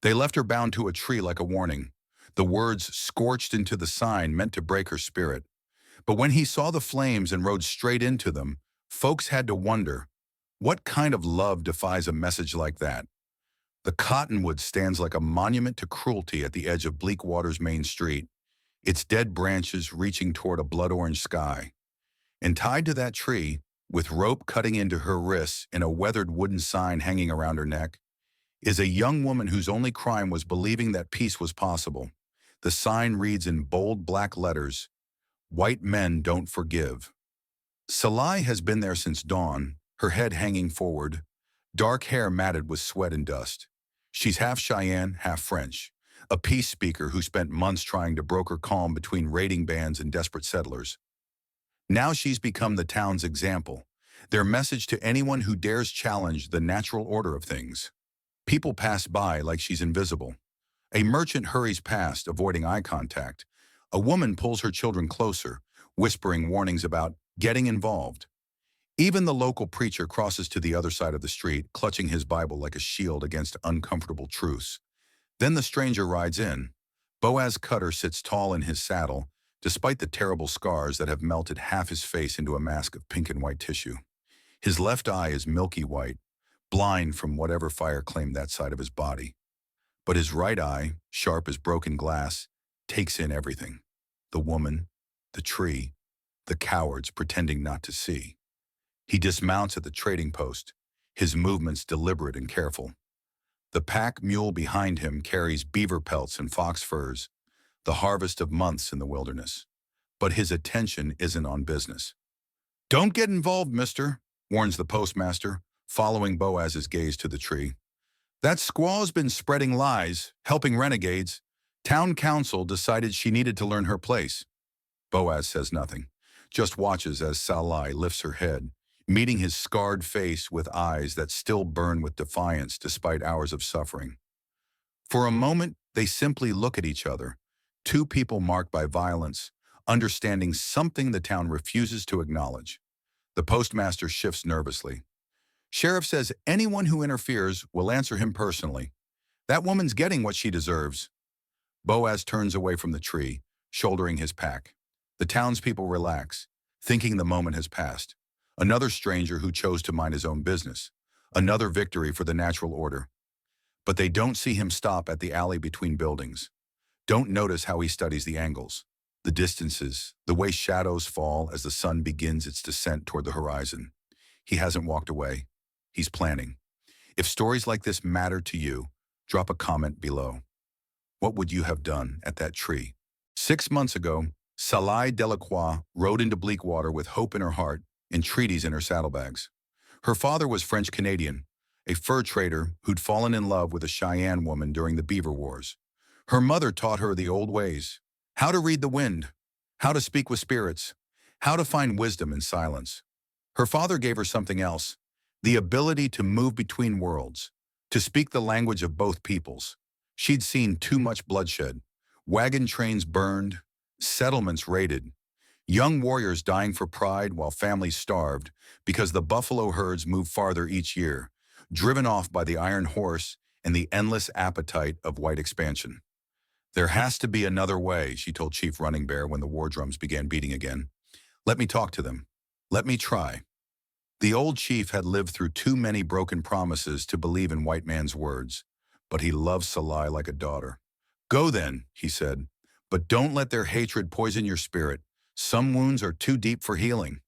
They left her bound to a tree like a warning, the words scorched into the sign meant to break her spirit. But when he saw the flames and rode straight into them, folks had to wonder, what kind of love defies a message like that? The cottonwood stands like a monument to cruelty at the edge of Bleakwater's main street, its dead branches reaching toward a blood-orange sky. And tied to that tree, with rope cutting into her wrists and a weathered wooden sign hanging around her neck, is a young woman whose only crime was believing that peace was possible. The sign reads in bold black letters, "White men don't forgive." Salai has been there since dawn, her head hanging forward, dark hair matted with sweat and dust. She's half Cheyenne, half French, a peace speaker who spent months trying to broker calm between raiding bands and desperate settlers. Now she's become the town's example, their message to anyone who dares challenge the natural order of things. People pass by like she's invisible. A merchant hurries past, avoiding eye contact. A woman pulls her children closer, whispering warnings about getting involved. Even the local preacher crosses to the other side of the street, clutching his Bible like a shield against uncomfortable truths. Then the stranger rides in. Boaz Cutter sits tall in his saddle, despite the terrible scars that have melted half his face into a mask of pink and white tissue. His left eye is milky white, blind from whatever fire claimed that side of his body. But his right eye, sharp as broken glass, takes in everything. The woman, the tree, the cowards pretending not to see. He dismounts at the trading post, his movements deliberate and careful. The pack mule behind him carries beaver pelts and fox furs, the harvest of months in the wilderness. But his attention isn't on business. "Don't get involved, mister," warns the postmaster, following Boaz's gaze to the tree. "That squaw's been spreading lies, helping renegades. Town council decided she needed to learn her place." Boaz says nothing, just watches as Salai lifts her head, meeting his scarred face with eyes that still burn with defiance despite hours of suffering. For a moment, they simply look at each other, two people marked by violence, understanding something the town refuses to acknowledge. The postmaster shifts nervously. "Sheriff says anyone who interferes will answer him personally. That woman's getting what she deserves." Boaz turns away from the tree, shouldering his pack. The townspeople relax, thinking the moment has passed. Another stranger who chose to mind his own business. Another victory for the natural order. But they don't see him stop at the alley between buildings. Don't notice how he studies the angles, the distances, the way shadows fall as the sun begins its descent toward the horizon. He hasn't walked away. He's planning. If stories like this matter to you, drop a comment below. What would you have done at that tree? 6 months ago, Salai Delacroix rode into Bleakwater with hope in her heart and treaties in her saddlebags. Her father was French-Canadian, a fur trader who'd fallen in love with a Cheyenne woman during the Beaver Wars. Her mother taught her the old ways, how to read the wind, how to speak with spirits, how to find wisdom in silence. Her father gave her something else, the ability to move between worlds, to speak the language of both peoples. She'd seen too much bloodshed, wagon trains burned, settlements raided, young warriors dying for pride while families starved because the buffalo herds moved farther each year, driven off by the iron horse and the endless appetite of white expansion. "There has to be another way," she told Chief Running Bear when the war drums began beating again. "Let me talk to them. Let me try." The old chief had lived through too many broken promises to believe in white man's words, but he loved Salai like a daughter. "Go then," he said, "but don't let their hatred poison your spirit. Some wounds are too deep for healing."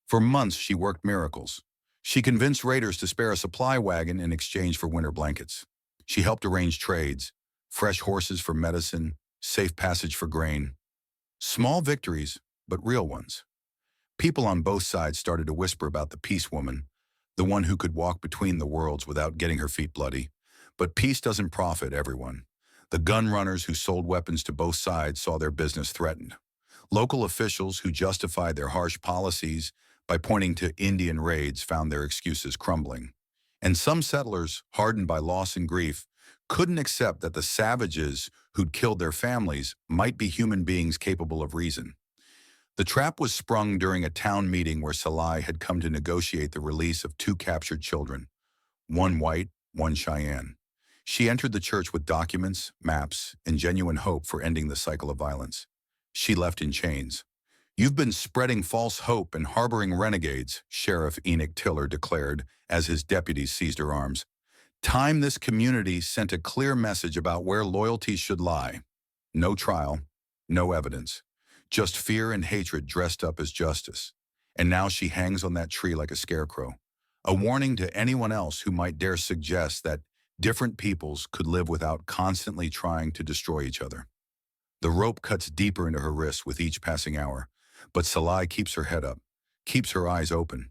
For months, she worked miracles. She convinced raiders to spare a supply wagon in exchange for winter blankets. She helped arrange trades, fresh horses for medicine, safe passage for grain. Small victories, but real ones. People on both sides started to whisper about the peace woman, the one who could walk between the worlds without getting her feet bloody. But peace doesn't profit everyone. The gun runners who sold weapons to both sides saw their business threatened. Local officials who justified their harsh policies by pointing to Indian raids found their excuses crumbling. And some settlers, hardened by loss and grief, couldn't accept that the savages who'd killed their families might be human beings capable of reason. The trap was sprung during a town meeting where Salai had come to negotiate the release of two captured children, one white, one Cheyenne. She entered the church with documents, maps, and genuine hope for ending the cycle of violence. She left in chains. "You've been spreading false hope and harboring renegades," Sheriff Enoch Tiller declared as his deputies seized her arms. Time this community sent a clear message about where loyalty should lie. No trial, no evidence, just fear and hatred dressed up as justice. And now she hangs on that tree like a scarecrow, a warning to anyone else who might dare suggest that different peoples could live without constantly trying to destroy each other. The rope cuts deeper into her wrists with each passing hour, but Salai keeps her head up, keeps her eyes open.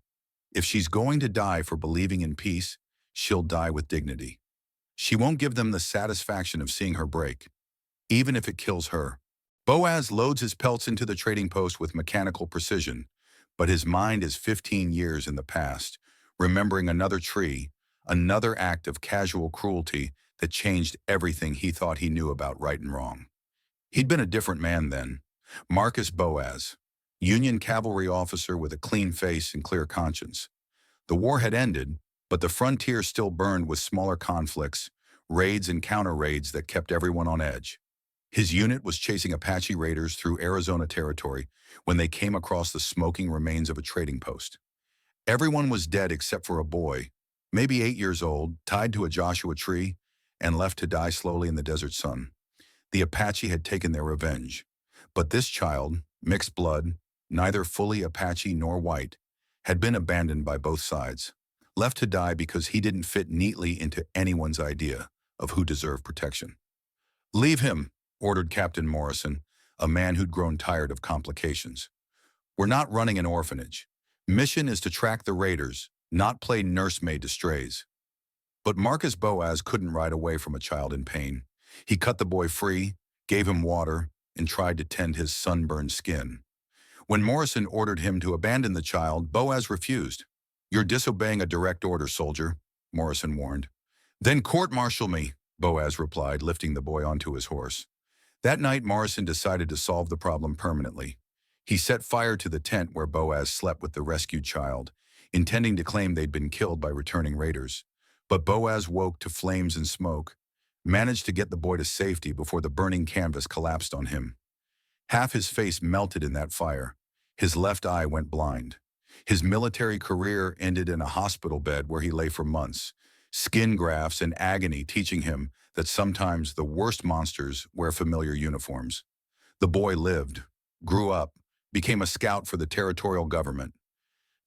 If she's going to die for believing in peace, she'll die with dignity. She won't give them the satisfaction of seeing her break, even if it kills her. Boaz loads his pelts into the trading post with mechanical precision, but his mind is 15 years in the past, remembering another tree, another act of casual cruelty that changed everything he thought he knew about right and wrong. He'd been a different man then. Marcus Boaz, Union cavalry officer with a clean face and clear conscience. The war had ended, but the frontier still burned with smaller conflicts, raids and counter-raids that kept everyone on edge. His unit was chasing Apache raiders through Arizona territory when they came across the smoking remains of a trading post. Everyone was dead except for a boy, maybe 8 years old, tied to a Joshua tree and left to die slowly in the desert sun. The Apache had taken their revenge. But this child, mixed blood, neither fully Apache nor white, had been abandoned by both sides, left to die because he didn't fit neatly into anyone's idea of who deserved protection. "Leave him," ordered Captain Morrison, a man who'd grown tired of complications. "We're not running an orphanage. Mission is to track the raiders, not play nursemaid to strays." But Marcus Boaz couldn't ride away from a child in pain. He cut the boy free, gave him water, and tried to tend his sunburned skin. When Morrison ordered him to abandon the child, Boaz refused. "You're disobeying a direct order, soldier," Morrison warned. "Then court-martial me," Boaz replied, lifting the boy onto his horse. That night, Morrison decided to solve the problem permanently. He set fire to the tent where Boaz slept with the rescued child, intending to claim they'd been killed by returning raiders. But Boaz woke to flames and smoke, managed to get the boy to safety before the burning canvas collapsed on him. Half his face melted in that fire. His left eye went blind. His military career ended in a hospital bed where he lay for months, skin grafts and agony teaching him that sometimes the worst monsters wear familiar uniforms. The boy lived, grew up, became a scout for the territorial government.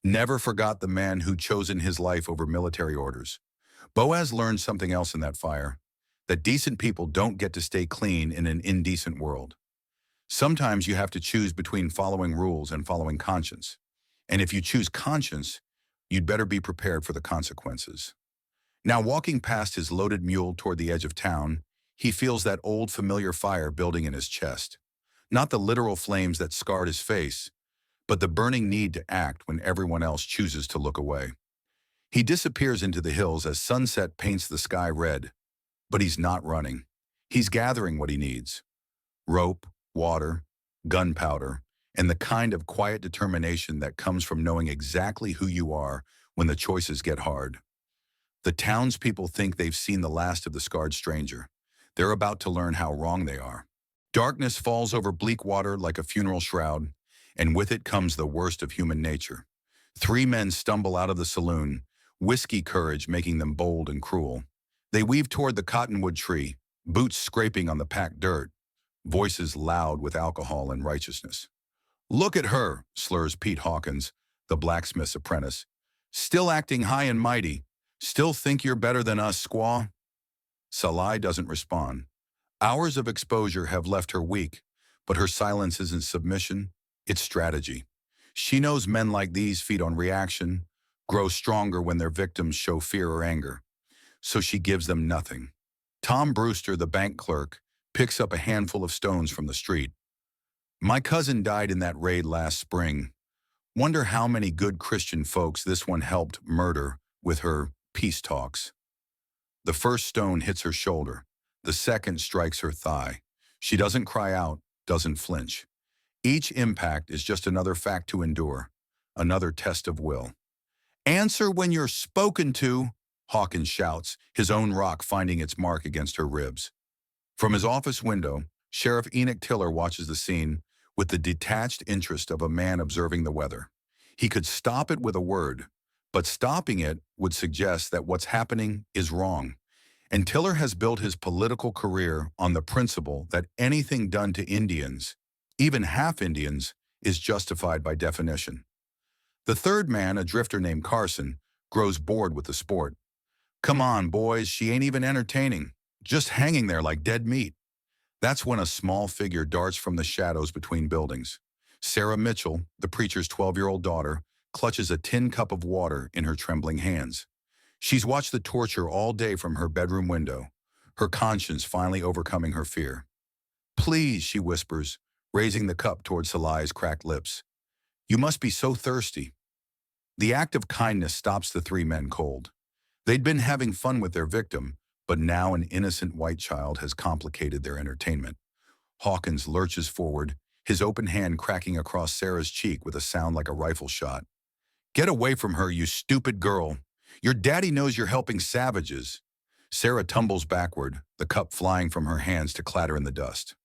Never forgot the man who'd chosen his life over military orders. Boaz learned something else in that fire, that decent people don't get to stay clean in an indecent world. Sometimes you have to choose between following rules and following conscience. And if you choose conscience, you'd better be prepared for the consequences. Now, walking past his loaded mule toward the edge of town, he feels that old familiar fire building in his chest. Not the literal flames that scarred his face, but the burning need to act when everyone else chooses to look away. He disappears into the hills as sunset paints the sky red. But he's not running. He's gathering what he needs: rope, water, gunpowder, and the kind of quiet determination that comes from knowing exactly who you are when the choices get hard. The townspeople think they've seen the last of the scarred stranger. They're about to learn how wrong they are. Darkness falls over Bleakwater like a funeral shroud, and with it comes the worst of human nature. 3 men stumble out of the saloon, whiskey courage making them bold and cruel. They weave toward the cottonwood tree, boots scraping on the packed dirt, voices loud with alcohol and righteousness. "Look at her," slurs Pete Hawkins, the blacksmith's apprentice. "Still acting high and mighty. Still think you're better than us, squaw?" Salai doesn't respond. Hours of exposure have left her weak, but her silence isn't submission, it's strategy. She knows men like these feed on reaction, grow stronger when their victims show fear or anger. So she gives them nothing. Tom Brewster, the bank clerk, picks up a handful of stones from the street. "My cousin died in that raid last spring. Wonder how many good Christian folks this one helped murder with her peace talks." The first stone hits her shoulder. The second strikes her thigh. She doesn't cry out, doesn't flinch. Each impact is just another fact to endure, another test of will. "Answer when you're spoken to," Hawkins shouts, his own rock finding its mark against her ribs. From his office window, Sheriff Enoch Tiller watches the scene with the detached interest of a man observing the weather. He could stop it with a word, but stopping it would suggest that what's happening is wrong. And Tiller has built his political career on the principle that anything done to Indians, even half Indians, is justified by definition. The third man, a drifter named Carson, grows bored with the sport. Come on, boys, she ain't even entertaining, just hanging there like dead meat. That's when a small figure darts from the shadows between buildings. Sarah Mitchell, the preacher's 12-year-old daughter, clutches a tin cup of water in her trembling hands. She's watched the torture all day from her bedroom window, her conscience finally overcoming her fear. Please, she whispers, raising the cup toward Salai's cracked lips. You must be so thirsty. The act of kindness stops the three men cold. They'd been having fun with their victim, but now an innocent white child has complicated their entertainment. Hawkins lurches forward, his open hand cracking across Sarah's cheek with a sound like a rifle shot. Get away from her, you stupid girl. Your daddy knows you're helping savages. Sarah tumbles backward, the cup flying from her hands to clatter in the dust.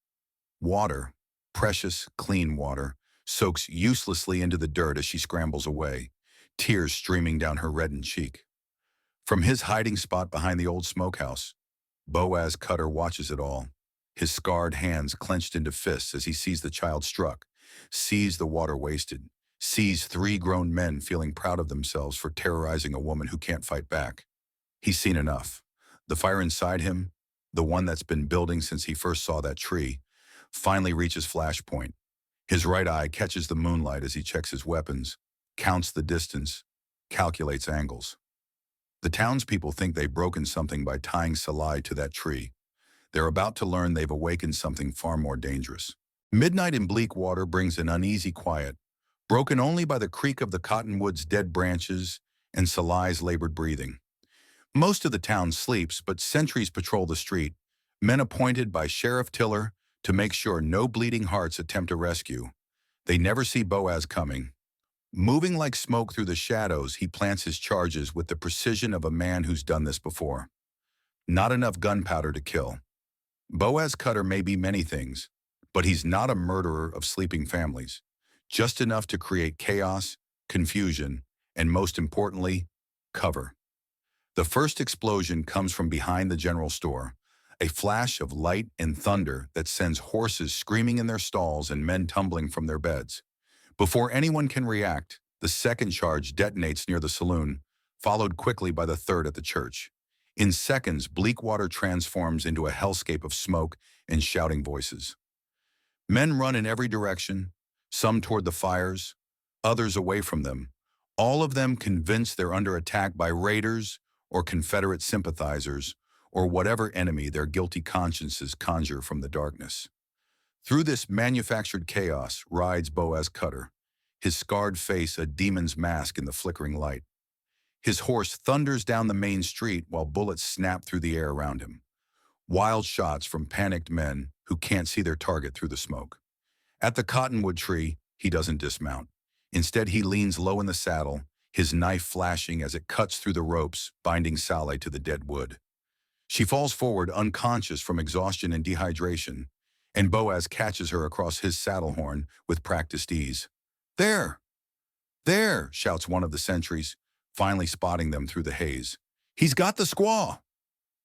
Water, precious, clean water, soaks uselessly into the dirt as she scrambles away, tears streaming down her reddened cheek. From his hiding spot behind the old smokehouse, Boaz Cutter watches it all, his scarred hands clenched into fists as he sees the child struck, sees the water wasted, sees three grown men feeling proud of themselves for terrorizing a woman who can't fight back. He's seen enough. The fire inside him, the one that's been building since he first saw that tree, finally reaches flashpoint. His right eye catches the moonlight as he checks his weapons, counts the distance, calculates angles. The townspeople think they've broken something by tying Salai to that tree. They're about to learn they've awakened something far more dangerous. Midnight in Bleakwater brings an uneasy quiet, broken only by the creak of the cottonwood's dead branches and Salai's labored breathing. Most of the town sleeps, but sentries patrol the street, men appointed by Sheriff Tiller to make sure no bleeding hearts attempt a rescue. They never see Boaz coming. Moving like smoke through the shadows, he plants his charges with the precision of a man who's done this before. Not enough gunpowder to kill. Boaz Cutter may be many things, but he's not a murderer of sleeping families. Just enough to create chaos, confusion, and most importantly, cover. The first explosion comes from behind the general store, a flash of light and thunder that sends horses screaming in their stalls and men tumbling from their beds. Before anyone can react, the second charge detonates near the saloon, followed quickly by the third at the church. In seconds, Bleakwater transforms into a hellscape of smoke and shouting voices. Men run in every direction, some toward the fires, others away from them, all of them convinced they're under attack by raiders or Confederate sympathizers or whatever enemy their guilty consciences conjure from the darkness. Through this manufactured chaos rides Boaz Cutter, his scarred face a demon's mask in the flickering light. His horse thunders down the main street while bullets snap through the air around him. Wild shots from panicked men who can't see their target through the smoke. At the cottonwood tree, he doesn't dismount. Instead, he leans low in the saddle, his knife flashing as it cuts through the ropes binding Salai to the dead wood. She falls forward unconscious from exhaustion and dehydration, and Boaz catches her across his saddle horn with practiced ease. There! There! Shouts one of the sentries, finally spotting them through the haze. He's got the squaw!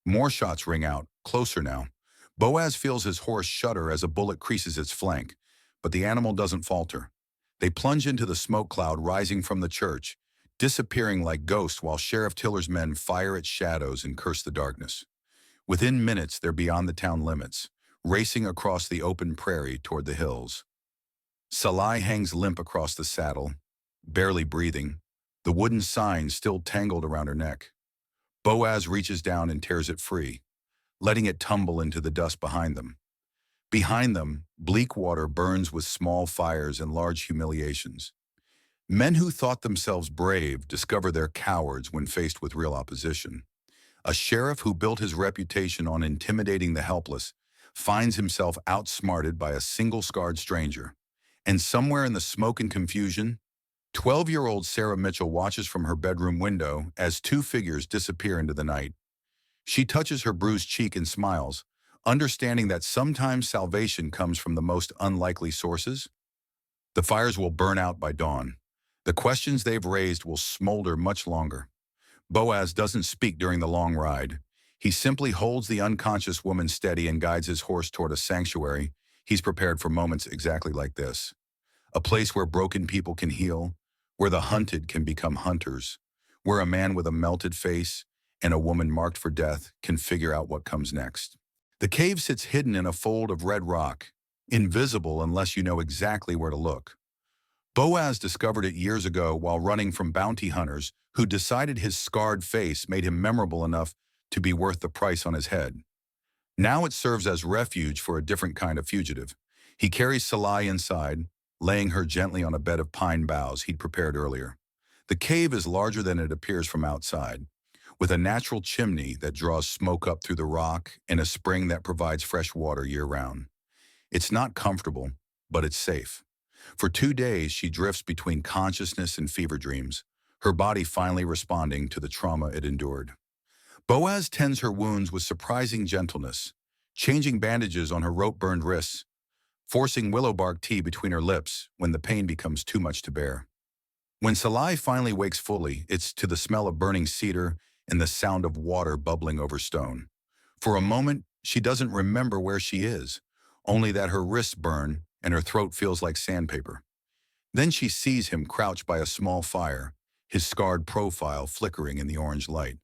More shots ring out, closer now. Boaz feels his horse shudder as a bullet creases its flank, but the animal doesn't falter. They plunge into the smoke cloud rising from the church, disappearing like ghosts while Sheriff Tiller's men fire at shadows and curse the darkness. Within minutes, they're beyond the town limits, racing across the open prairie toward the hills. Salai hangs limp across the saddle, barely breathing, the wooden sign still tangled around her neck. Boaz reaches down and tears it free, letting it tumble into the dust behind them. Behind them, Bleakwater burns with small fires and large humiliations. Men who thought themselves brave discover they're cowards when faced with real opposition. A sheriff who built his reputation on intimidating the helpless finds himself outsmarted by a single scarred stranger. And somewhere in the smoke and confusion, 12-year-old Sarah Mitchell watches from her bedroom window as two figures disappear into the night. She touches her bruised cheek and smiles, understanding that sometimes salvation comes from the most unlikely sources. The fires will burn out by dawn. The questions they've raised will smolder much longer. Boaz doesn't speak during the long ride. He simply holds the unconscious woman steady and guides his horse toward a sanctuary. He's prepared for moments exactly like this. A place where broken people can heal, where the hunted can become hunters, where a man with a melted face and a woman marked for death can figure out what comes next. The cave sits hidden in a fold of red rock, invisible unless you know exactly where to look. Boaz discovered it years ago while running from bounty hunters who decided his scarred face made him memorable enough to be worth the price on his head. Now it serves as refuge for a different kind of fugitive. He carries Salai inside, laying her gently on a bed of pine boughs he'd prepared earlier. The cave is larger than it appears from outside, with a natural chimney that draws smoke up through the rock and a spring that provides fresh water year-round. It's not comfortable, but it's safe. For 2 days, she drifts between consciousness and fever dreams, her body finally responding to the trauma it endured. Boaz tends her wounds with surprising gentleness, changing bandages on her rope-burned wrists, forcing willow bark tea between her lips when the pain becomes too much to bear. When Salai finally wakes fully, it's to the smell of burning cedar and the sound of water bubbling over stone. For a moment, she doesn't remember where she is, only that her wrists burn and her throat feels like sandpaper. Then she sees him crouched by a small fire, his scarred profile flickering in the orange light.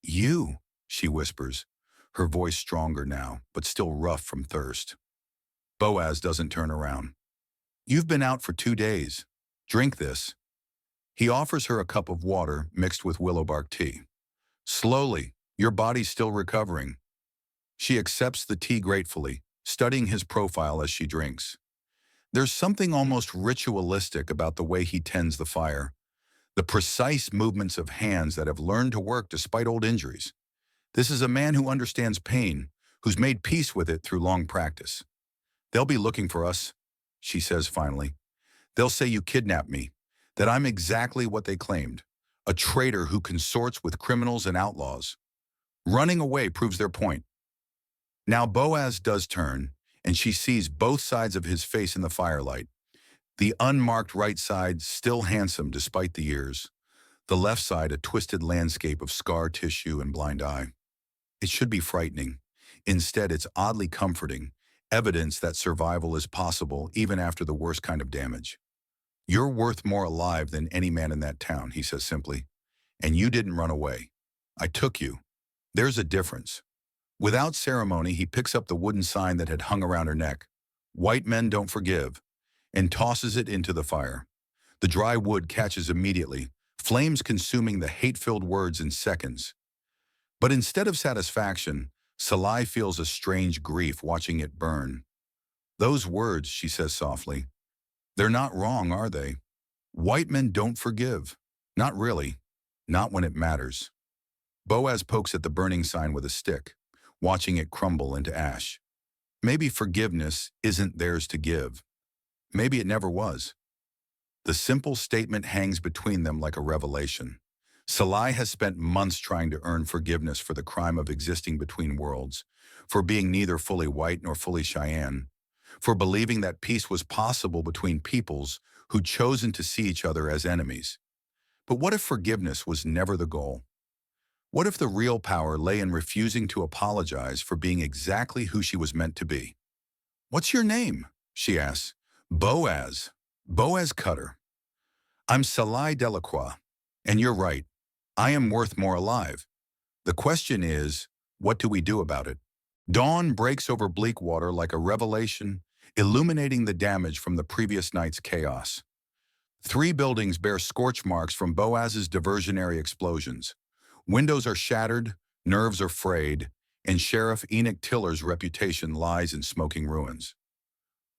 "You," she whispers, her voice stronger now, but still rough from thirst. Boaz doesn't turn around. "You've been out for 2 days. Drink this." He offers her a cup of water mixed with willow bark tea. "Slowly, your body's still recovering." She accepts the tea gratefully, studying his profile as she drinks. There's something almost ritualistic about the way he tends the fire, the precise movements of hands that have learned to work despite old injuries. This is a man who understands pain, who's made peace with it through long practice. "They'll be looking for us," she says finally. "They'll say you kidnapped me, that I'm exactly what they claimed, a traitor who consorts with criminals and outlaws. Running away proves their point." Now Boaz does turn, and she sees both sides of his face in the firelight. The unmarked right side still handsome despite the years. The left side a twisted landscape of scar tissue and blind eye. It should be frightening. Instead, it's oddly comforting, evidence that survival is possible even after the worst kind of damage. "You're worth more alive than any man in that town," he says simply. "And you didn't run away. I took you. There's a difference." Without ceremony, he picks up the wooden sign that had hung around her neck, "White men don't forgive," and tosses it into the fire. The dry wood catches immediately, flames consuming the hate-filled words in seconds. But instead of satisfaction, Salai feels a strange grief watching it burn. "Those words," she says softly, "they're not wrong, are they? White men don't forgive. Not really. Not when it matters." Boaz pokes at the burning sign with a stick, watching it crumble into ash. Maybe forgiveness isn't theirs to give. Maybe it never was. The simple statement hangs between them like a revelation. Salai has spent months trying to earn forgiveness for the crime of existing between worlds, for being neither fully white nor fully Cheyenne, for believing that peace was possible between peoples who'd chosen to see each other as enemies. But what if forgiveness was never the goal? What if the real power lay in refusing to apologize for being exactly who she was meant to be? "What's your name?" she asks. "Boaz. Boaz Cutter." "I'm Salai Delacroix. And you're right. I am worth more alive. The question is, what do we do about it?" Dawn breaks over Bleakwater like a revelation, illuminating the damage from the previous night's chaos. 3 buildings bear scorch marks from Boaz's diversionary explosions. Windows are shattered, nerves are frayed, and Sheriff Enoch Tiller's reputation lies in smoking ruins.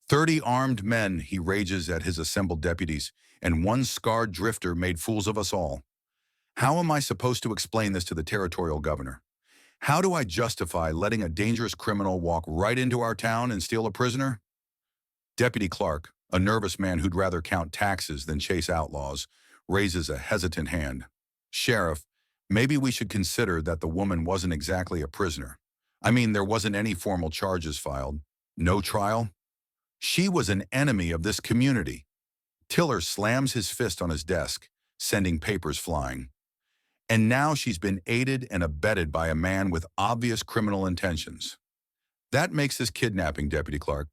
30 armed men, he rages at his assembled deputies, and 1 scarred drifter made fools of us all. How am I supposed to explain this to the territorial governor? How do I justify letting a dangerous criminal walk right into our town and steal a prisoner? Deputy Clark, A nervous man who'd rather count taxes than chase outlaws raises a hesitant hand. Sheriff, maybe we should consider that the woman wasn't exactly a prisoner. I mean, there wasn't any formal charges filed. No trial. She was an enemy of this community. Tiller slams his fist on his desk, sending papers flying. And now she's been aided and abetted by a man with obvious criminal intentions. That makes this kidnapping, Deputy Clark.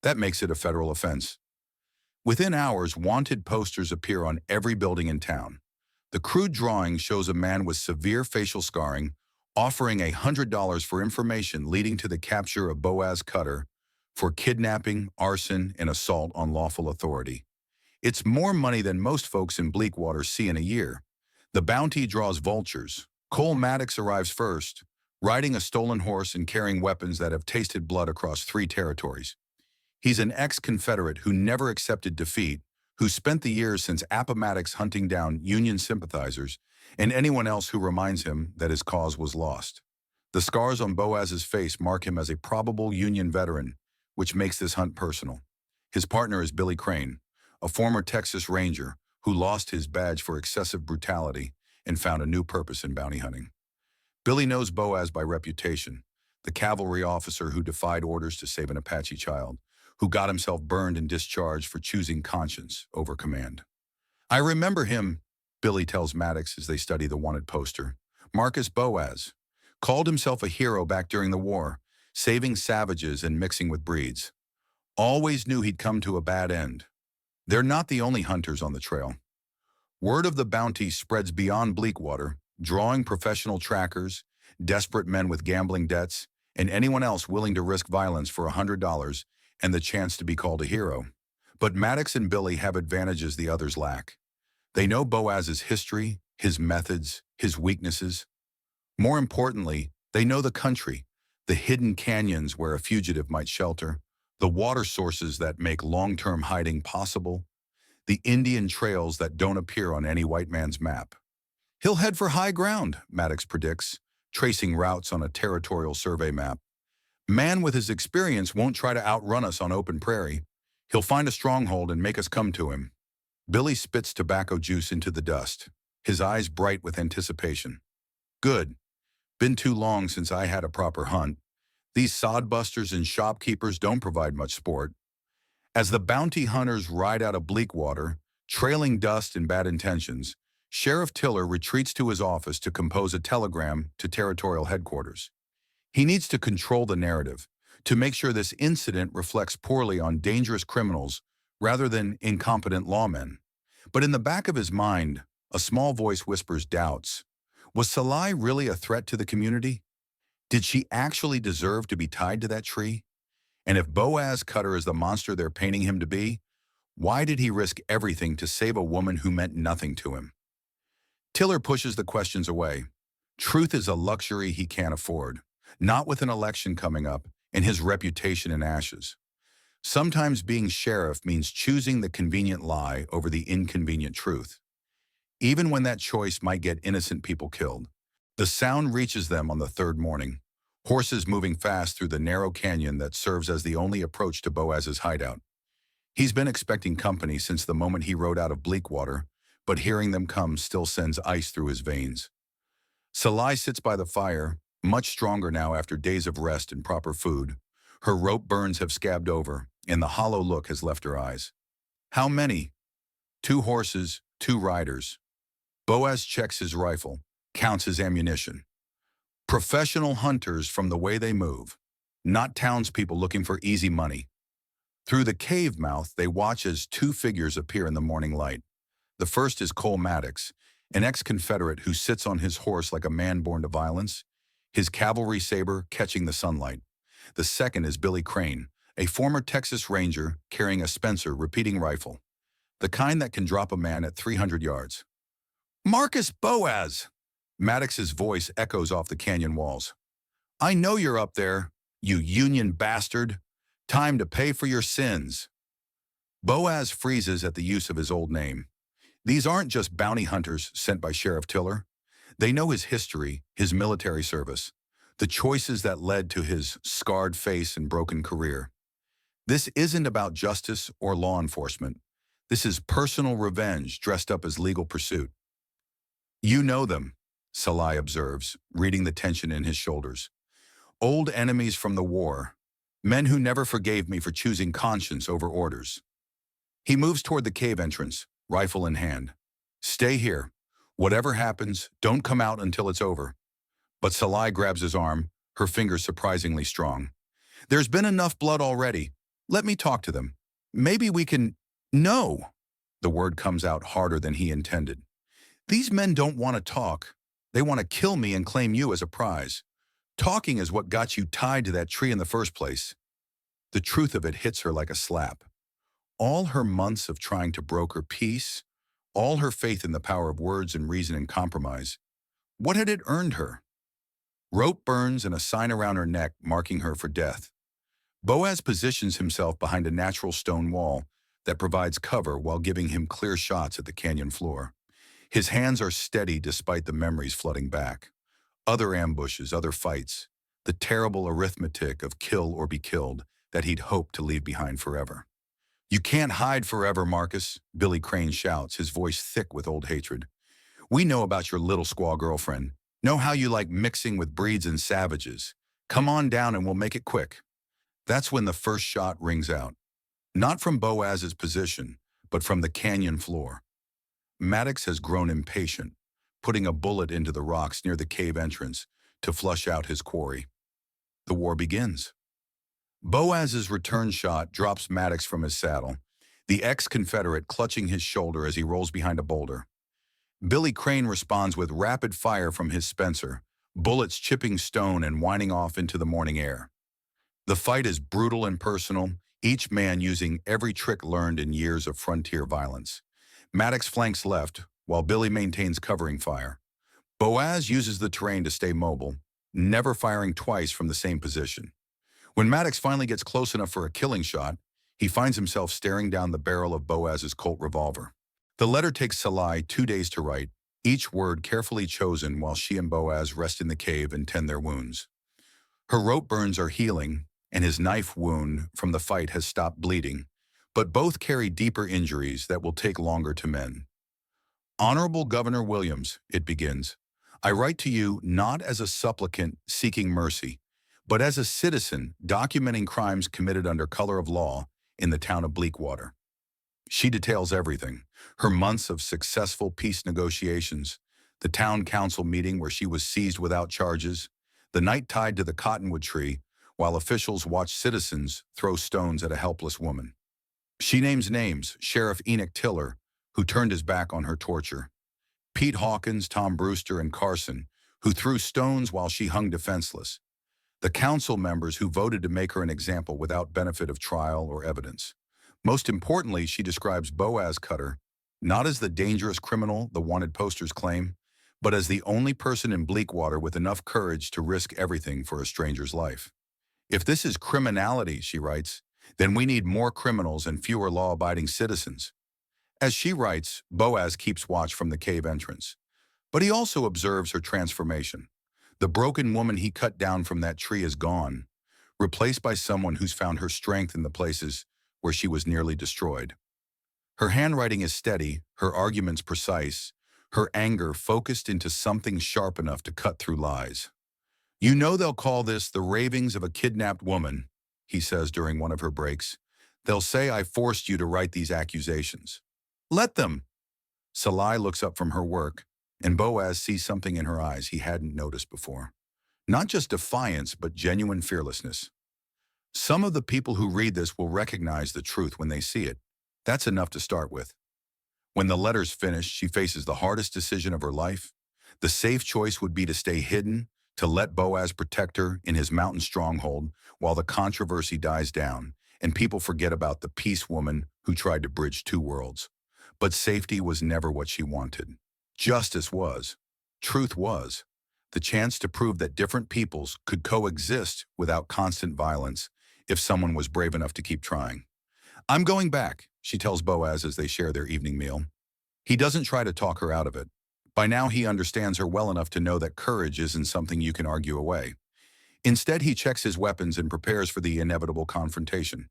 That makes it a federal offense. Within hours, wanted posters appear on every building in town. The crude drawing shows a man with severe facial scarring offering $100 for information leading to the capture of Boaz Cutter for kidnapping, arson, and assault on lawful authority. It's more money than most folks in Bleakwater see in a year. The bounty draws vultures. Cole Maddox arrives first, riding a stolen horse and carrying weapons that have tasted blood across 3 territories. He's an ex-Confederate who never accepted defeat, who spent the years since Appomattox hunting down Union sympathizers and anyone else who reminds him that his cause was lost. The scars on Boaz's face mark him as a probable Union veteran, which makes this hunt personal. His partner is Billy Crane, a former Texas Ranger who lost his badge for excessive brutality and found a new purpose in bounty hunting. Billy knows Boaz by reputation, the cavalry officer who defied orders to save an Apache child, who got himself burned and discharged for choosing conscience over command. I remember him, Billy tells Maddox as they study the wanted poster. Marcus Boaz called himself a hero back during the war, saving savages and mixing with breeds. Always knew he'd come to a bad end. They're not the only hunters on the trail. Word of the bounty spreads beyond Bleakwater, drawing professional trackers, desperate men with gambling debts, and anyone else willing to risk violence for $100 and the chance to be called a hero. But Maddox and Billy have advantages the others lack. They know Boaz's history, his methods, his weaknesses. More importantly, they know the country, the hidden canyons where a fugitive might shelter, the water sources that make long-term hiding possible, the Indian trails that don't appear on any white man's map. He'll head for high ground, Maddox predicts, tracing routes on a territorial survey map. Man with his experience won't try to outrun us on open prairie. He'll find a stronghold and make us come to him. Billy spits tobacco juice into the dust, his eyes bright with anticipation. Good. Been too long since I had a proper hunt. These sodbusters and shopkeepers don't provide much sport. As the bounty hunters ride out of Bleakwater, trailing dust and bad intentions, Sheriff Tiller retreats to his office to compose a telegram to territorial headquarters. He needs to control the narrative, to make sure this incident reflects poorly on dangerous criminals rather than incompetent lawmen. But in the back of his mind, a small voice whispers doubts. Was Salai really a threat to the community? Did she actually deserve to be tied to that tree? And if Boaz Cutter is the monster they're painting him to be, why did he risk everything to save a woman who meant nothing to him? Tiller pushes the questions away. Truth is a luxury he can't afford, not with an election coming up and his reputation in ashes. Sometimes being sheriff means choosing the convenient lie over the inconvenient truth, even when that choice might get innocent people killed. The sound reaches them on the 3rd morning, horses moving fast through the narrow canyon that serves as the only approach to Boaz's hideout. He's been expecting company since the moment he rode out of Bleakwater, but hearing them come still sends ice through his veins. Salai sits by the fire, much stronger now after days of rest and proper food. Her rope burns have scabbed over, and the hollow look has left her eyes. How many? 2 horses, 2 riders. Boaz checks his rifle, counts his ammunition. Professional hunters from the way they move, not townspeople looking for easy money. Through the cave mouth, they watch as 2 figures appear in the morning light. The first is Cole Maddox, an ex-Confederate who sits on his horse like a man born to violence, his cavalry saber catching the sunlight. The second is Billy Crane, a former Texas Ranger carrying a Spencer repeating rifle, the kind that can drop a man at 300 yards. Marcus Boaz! Maddox's voice echoes off the canyon walls. I know you're up there, you Union bastard. Time to pay for your sins. Boaz freezes at the use of his old name. These aren't just bounty hunters sent by Sheriff Tiller. They know his history, his military service, the choices that led to his scarred face and broken career. This isn't about justice or law enforcement. This is personal revenge dressed up as legal pursuit. You know them, Salai observes, reading the tension in his shoulders. Old enemies from the war, men who never forgave me for choosing conscience over orders. He moves toward the cave entrance, rifle in hand. Stay here. Whatever happens, don't come out until it's over. But Salai grabs his arm, her fingers surprisingly strong. There's been enough blood already. Let me talk to them. Maybe we can... No! The word comes out harder than he intended. These men don't want to talk. They want to kill me and claim you as a prize. Talking is what got you tied to that tree in the first place. The truth of it hits her like a slap. All her months of trying to broker peace, all her faith in the power of words and reason and compromise, what had it earned her? Rope burns and a sign around her neck marking her for death. Boaz positions himself behind a natural stone wall that provides cover while giving him clear shots at the canyon floor. His hands are steady despite the memories flooding back. Other ambushes, other fights, the terrible arithmetic of kill or be killed that he'd hoped to leave behind forever. You can't hide forever, Marcus, Billy Crane shouts, his voice thick with old hatred. We know about your little squaw girlfriend. Know how you like mixing with breeds and savages. Come on down and we'll make it quick. That's when the first shot rings out. Not from Boaz's position, but from the canyon floor. Maddox has grown impatient, putting a bullet into the rocks near the cave entrance to flush out his quarry. The war begins. Boaz's return shot drops Maddox from his saddle, the ex-Confederate clutching his shoulder as he rolls behind a boulder. Billy Crane responds with rapid fire from his Spencer, bullets chipping stone and winding off into the morning air. The fight is brutal and personal, each man using every trick learned in years of frontier violence. Maddox flanks left, while Billy maintains covering fire. Boaz uses the terrain to stay mobile, never firing twice from the same position. When Maddox finally gets close enough for a killing shot, he finds himself staring down the barrel of Boaz's Colt revolver. The letter takes Salai 2 days to write, each word carefully chosen while she and Boaz rest in the cave and tend their wounds. Her rope burns are healing, and his knife wound from the fight has stopped bleeding, but both carry deeper injuries that will take longer to mend. Honorable Governor Williams, it begins, I write to you not as a supplicant seeking mercy, but as a citizen documenting crimes committed under color of law in the town of Bleakwater. She details everything, her months of successful peace negotiations, the town council meeting where she was seized without charges, the night tied to the cottonwood tree while officials watched citizens throw stones at a helpless woman. She names names, Sheriff Enoch Tiller, who turned his back on her torture, Pete Hawkins, Tom Brewster, and Carson, who threw stones while she hung defenseless, the council members who voted to make her an example without benefit of trial or evidence. Most importantly, she describes Boaz Cutter not as the dangerous criminal the wanted posters claim, but as the only person in Bleakwater with enough courage to risk everything for a stranger's life. If this is criminality, she writes, then we need more criminals and fewer law-abiding citizens. As she writes, Boaz keeps watch from the cave entrance, but he also observes her transformation. The broken woman he cut down from that tree is gone, replaced by someone who's found her strength in the places where she was nearly destroyed. Her handwriting is steady, her arguments precise, her anger focused into something sharp enough to cut through lies. You know they'll call this the ravings of a kidnapped woman, he says during one of her breaks. They'll say I forced you to write these accusations. Let them. Salai looks up from her work, and Boaz sees something in her eyes he hadn't noticed before. Not just defiance, but genuine fearlessness. Some of the people who read this will recognize the truth when they see it. That's enough to start with. When the letter's finished, she faces the hardest decision of her life. The safe choice would be to stay hidden, to let Boaz protect her in his mountain stronghold while the controversy dies down and people forget about the peace woman who tried to bridge two worlds. But safety was never what she wanted. Justice was. Truth was. The chance to prove that different peoples could coexist without constant violence if someone was brave enough to keep trying. I'm going back, she tells Boaz as they share their evening meal. He doesn't try to talk her out of it. By now he understands her well enough to know that courage isn't something you can argue away. Instead, he checks his weapons and prepares for the inevitable confrontation.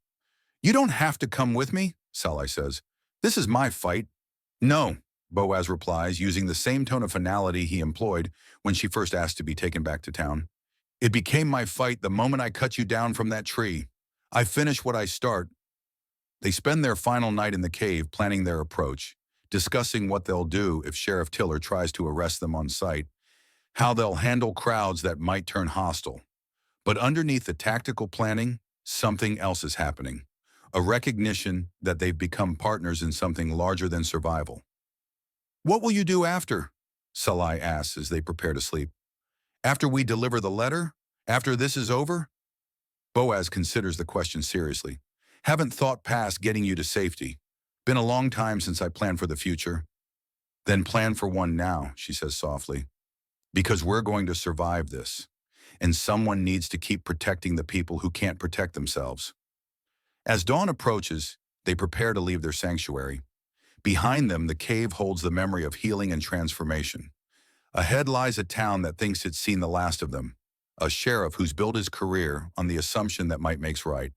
You don't have to come with me, Salai says. This is my fight. No, Boaz replies, using the same tone of finality he employed when she first asked to be taken back to town. It became my fight the moment I cut you down from that tree. I finish what I start. They spend their final night in the cave planning their approach, discussing what they'll do if Sheriff Tiller tries to arrest them on sight, how they'll handle crowds that might turn hostile. But underneath the tactical planning, something else is happening. A recognition that they've become partners in something larger than survival. What will you do after? Salai asks as they prepare to sleep. After we deliver the letter? After this is over? Boaz considers the question seriously. Haven't thought past getting you to safety. Been a long time since I planned for the future. Then plan for one now, she says softly. Because we're going to survive this. And someone needs to keep protecting the people who can't protect themselves. As dawn approaches, they prepare to leave their sanctuary. Behind them, the cave holds the memory of healing and transformation. Ahead lies a town that thinks it's seen the last of them, a sheriff who's built his career on the assumption that might makes right,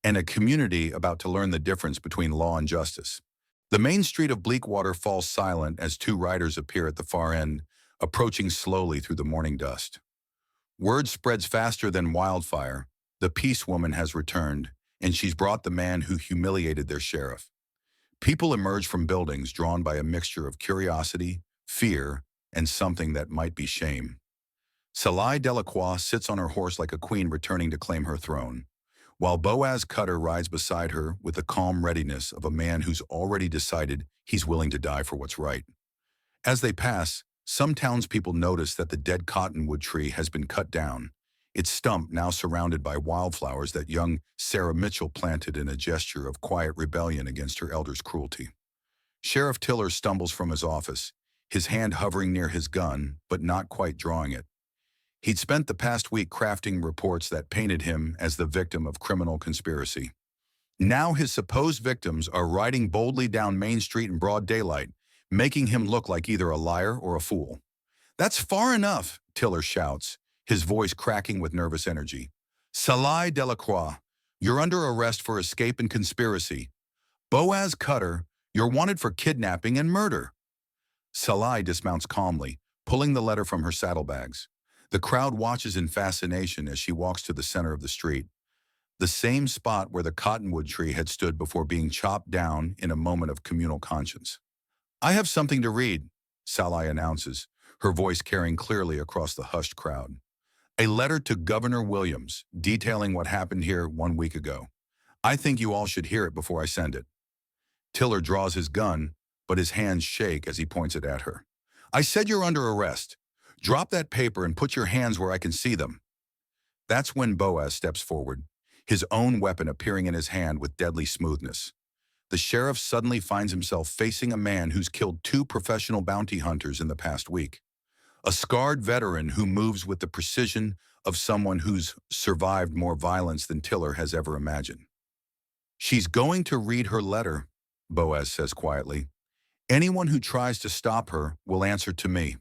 and a community about to learn the difference between law and justice. The main street of Bleakwater falls silent as two riders appear at the far end, approaching slowly through the morning dust. Word spreads faster than wildfire. The peace woman has returned, and she's brought the man who humiliated their sheriff. People emerge from buildings drawn by a mixture of curiosity, fear, and something that might be shame. Salai Delacroix sits on her horse like a queen returning to claim her throne, while Boaz Cutter rides beside her with the calm readiness of a man who's already decided he's willing to die for what's right. As they pass, some townspeople notice that the dead cottonwood tree has been cut down, its stump now surrounded by wildflowers that young Sarah Mitchell planted in a gesture of quiet rebellion against her elder's cruelty. Sheriff Tiller stumbles from his office, his hand hovering near his gun, but not quite drawing it. He'd spent the past week crafting reports that painted him as the victim of criminal conspiracy. Now his supposed victims are riding boldly down Main Street in broad daylight, making him look like either a liar or a fool. That's far enough, Tiller shouts, his voice cracking with nervous energy. Salai Delacroix, you're under arrest for escape and conspiracy. Boaz Cutter, you're wanted for kidnapping and murder. Salai dismounts calmly, pulling the letter from her saddlebags. The crowd watches in fascination as she walks to the center of the street, the same spot where the cottonwood tree had stood before being chopped down in a moment of communal conscience. I have something to read, Salai announces, her voice carrying clearly across the hushed crowd. A letter to Governor Williams, detailing what happened here 1 week ago. I think you all should hear it before I send it. Tiller draws his gun, but his hands shake as he points it at her. I said you're under arrest. Drop that paper and put your hands where I can see them. That's when Boaz steps forward, his own weapon appearing in his hand with deadly smoothness. The sheriff suddenly finds himself facing a man who's killed 2 professional bounty hunters in the past week. A scarred veteran who moves with the precision of someone who's survived more violence than Tiller has ever imagined. She's going to read her letter, Boaz says quietly. Anyone who tries to stop her will answer to me.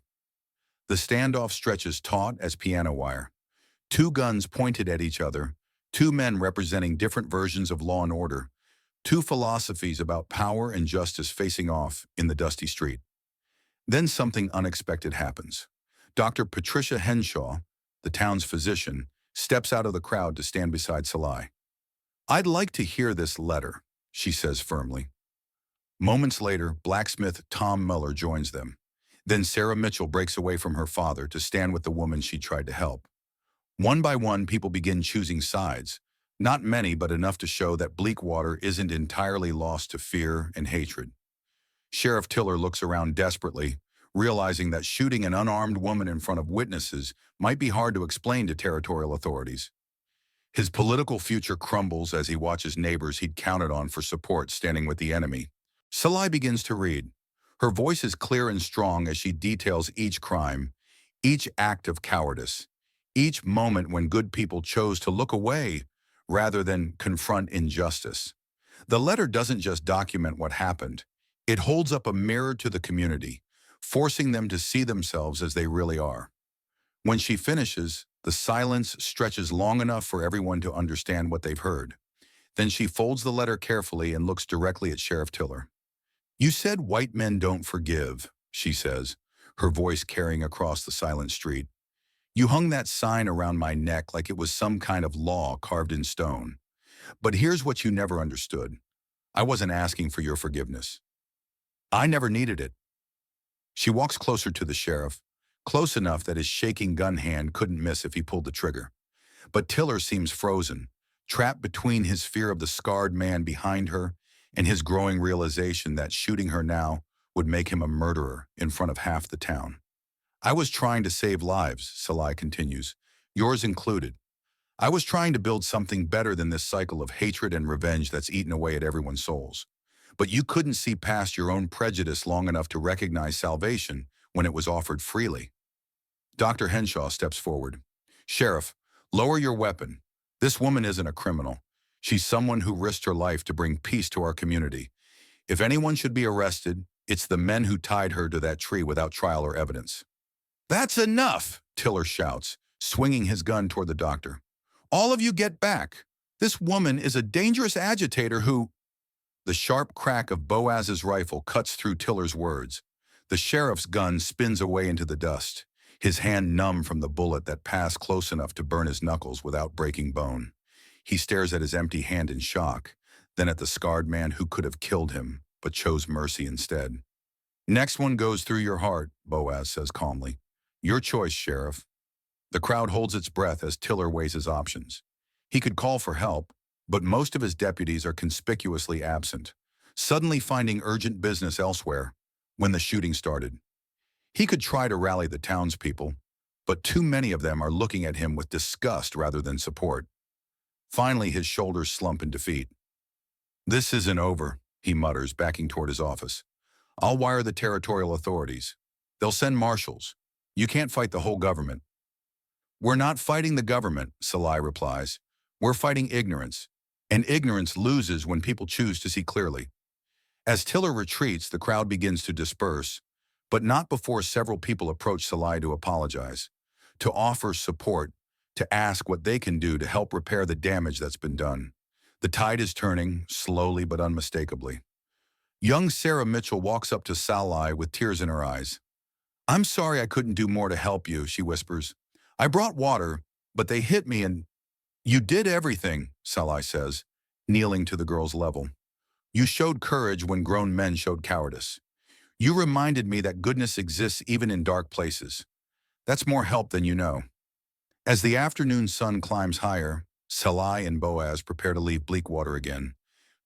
The standoff stretches taut as piano wire. 2 guns pointed at each other, 2 men representing different versions of law and order, 2 philosophies about power and justice facing off in the dusty street. Then something unexpected happens. Dr. Patricia Henshaw, the town's physician, steps out of the crowd to stand beside Salai. I'd like to hear this letter, she says firmly. Moments later, blacksmith Tom Muller joins them. Then Sarah Mitchell breaks away from her father to stand with the woman she tried to help. One by one, people begin choosing sides. Not many, but enough to show that Bleakwater isn't entirely lost to fear and hatred. Sheriff Tiller looks around desperately, realizing that shooting an unarmed woman in front of witnesses might be hard to explain to territorial authorities. His political future crumbles as he watches neighbors he'd counted on for support standing with the enemy. Salai begins to read. Her voice is clear and strong as she details each crime, each act of cowardice, each moment when good people chose to look away rather than confront injustice. The letter doesn't just document what happened. It holds up a mirror to the community, forcing them to see themselves as they really are. When she finishes, the silence stretches long enough for everyone to understand what they've heard. Then she folds the letter carefully and looks directly at Sheriff Tiller. "You said white men don't forgive," she says, her voice carrying across the silent street. "You hung that sign around my neck like it was some kind of law carved in stone. But here's what you never understood. I wasn't asking for your forgiveness. I never needed it." She walks closer to the sheriff, close enough that his shaking gun hand couldn't miss if he pulled the trigger. But Tiller seems frozen, trapped between his fear of the scarred man behind her and his growing realization that shooting her now would make him a murderer in front of half the town. "I was trying to save lives," Salai continues, "yours included. I was trying to build something better than this cycle of hatred and revenge that's eaten away at everyone's souls. But you couldn't see past your own prejudice long enough to recognize salvation when it was offered freely." Dr. Henshaw steps forward. "Sheriff, lower your weapon. This woman isn't a criminal. She's someone who risked her life to bring peace to our community. If anyone should be arrested, it's the men who tied her to that tree without trial or evidence." "That's enough," Tiller shouts, swinging his gun toward the doctor. "All of you get back. This woman is a dangerous agitator who—" The sharp crack of Boaz's rifle cuts through Tiller's words. The sheriff's gun spins away into the dust, his hand numb from the bullet that passed close enough to burn his knuckles without breaking bone. He stares at his empty hand in shock, then at the scarred man who could have killed him, but chose mercy instead. "Next one goes through your heart," Boaz says calmly. "Your choice, Sheriff." The crowd holds its breath as Tiller weighs his options. He could call for help, but most of his deputies are conspicuously absent, suddenly finding urgent business elsewhere when the shooting started. He could try to rally the townspeople, but too many of them are looking at him with disgust rather than support. Finally, his shoulders slump in defeat. "This isn't over," he mutters, backing toward his office. "I'll wire the territorial authorities. They'll send marshals. You can't fight the whole government." "We're not fighting the government," Salai replies. "We're fighting ignorance. And ignorance loses when people choose to see clearly." As Tiller retreats, the crowd begins to disperse, but not before several people approach Salai to apologize, to offer support, to ask what they can do to help repair the damage that's been done. The tide is turning, slowly but unmistakably. Young Sarah Mitchell walks up to Salai with tears in her eyes. "I'm sorry I couldn't do more to help you," she whispers. "I brought water, but they hit me and—" "You did everything," Salai says, kneeling to the girl's level. "You showed courage when grown men showed cowardice. You reminded me that goodness exists even in dark places. That's more help than you know." As the afternoon sun climbs higher, Salai and Boaz prepare to leave Bleakwater again,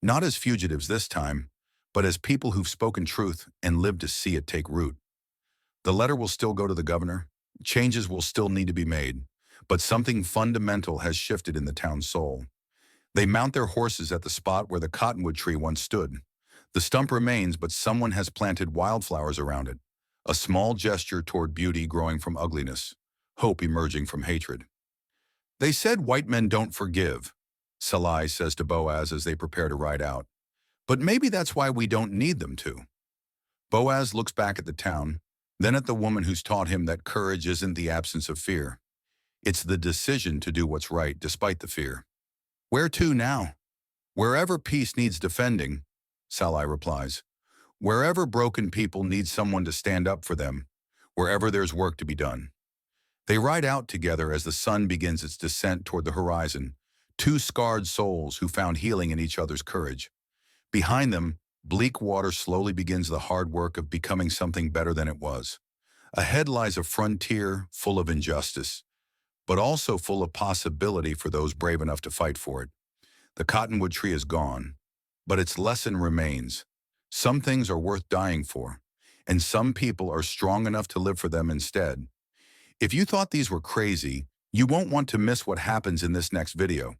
not as fugitives this time, but as people who've spoken truth and lived to see it take root. The letter will still go to the governor, changes will still need to be made, but something fundamental has shifted in the town's soul. They mount their horses at the spot where the cottonwood tree once stood. The stump remains, but someone has planted wildflowers around it, a small gesture toward beauty growing from ugliness, hope emerging from hatred. "They said white men don't forgive," Salai says to Boaz as they prepare to ride out. "But maybe that's why we don't need them to." Boaz looks back at the town, then at the woman who's taught him that courage isn't the absence of fear. It's the decision to do what's right despite the fear. "Where to now?" "Wherever peace needs defending," Salai replies. "Wherever broken people need someone to stand up for them, wherever there's work to be done." They ride out together as the sun begins its descent toward the horizon, two scarred souls who found healing in each other's courage. Behind them, Bleakwater slowly begins the hard work of becoming something better than it was. Ahead lies a frontier full of injustice, but also full of possibility for those brave enough to fight for it. The cottonwood tree is gone, but its lesson remains. Some things are worth dying for, and some people are strong enough to live for them instead. If you thought these were crazy, you won't want to miss what happens in this next video.